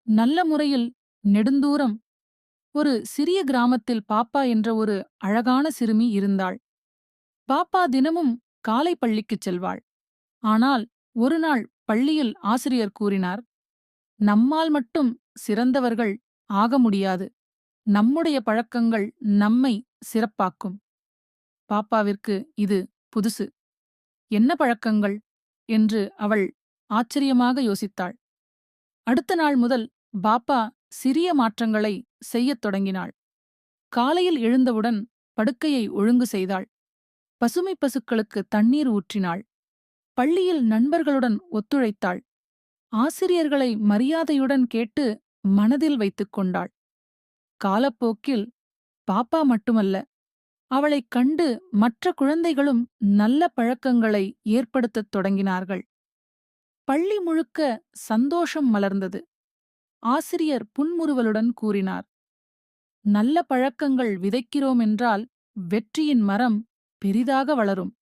நல்ல முறையில் நெடுந்தூரம் ஒரு சிறிய கிராமத்தில் பாப்பா என்ற ஒரு அழகான சிறுமி இருந்தாள். பாப்பா தினமும் காலை பள்ளிக்குச் செல்வாள். ஆனால் ஒரு நாள் பள்ளியில் ஆசிரியர் கூறினார், நம்மால் மட்டும் சிறந்தவர்கள் ஆக முடியாது. நம்முடைய பழக்கங்கள் நம்மை சிறப்பாக்கும். பாப்பாவிற்கு இது புதுசு. என்ன பழக்கங்கள் என்று அவள் ஆச்சரியமாக யோசித்தாள். அடுத்த நாள் முதல் பாப்பா சிறிய மாற்றங்களை செய்யத் தொடங்கினாள். காலையில் எழுந்தவுடன் படுக்கையை ஒழுங்கு செய்தாள். பசுமை பசுக்களுக்கு தண்ணீர் ஊற்றினாள். பள்ளியில் நண்பர்களுடன் ஒத்துழைத்தாள். ஆசிரியர்களை மரியாதையுடன் கேட்டு மனதில் வைத்துக் கொண்டாள். காலப்போக்கில் பாப்பா மட்டுமல்ல, அவளைக் கண்டு மற்ற குழந்தைகளும் நல்ல பழக்கங்களை ஏற்படுத்தத் தொடங்கினார்கள். பள்ளி முழுக்க சந்தோஷம் மலர்ந்தது. ஆசிரியர் புன்முறுவலுடன் கூறினார், நல்ல பழக்கங்கள் விதைக்கிறோம் என்றால் வெற்றியின் மரம் பெரிதாக வளரும்.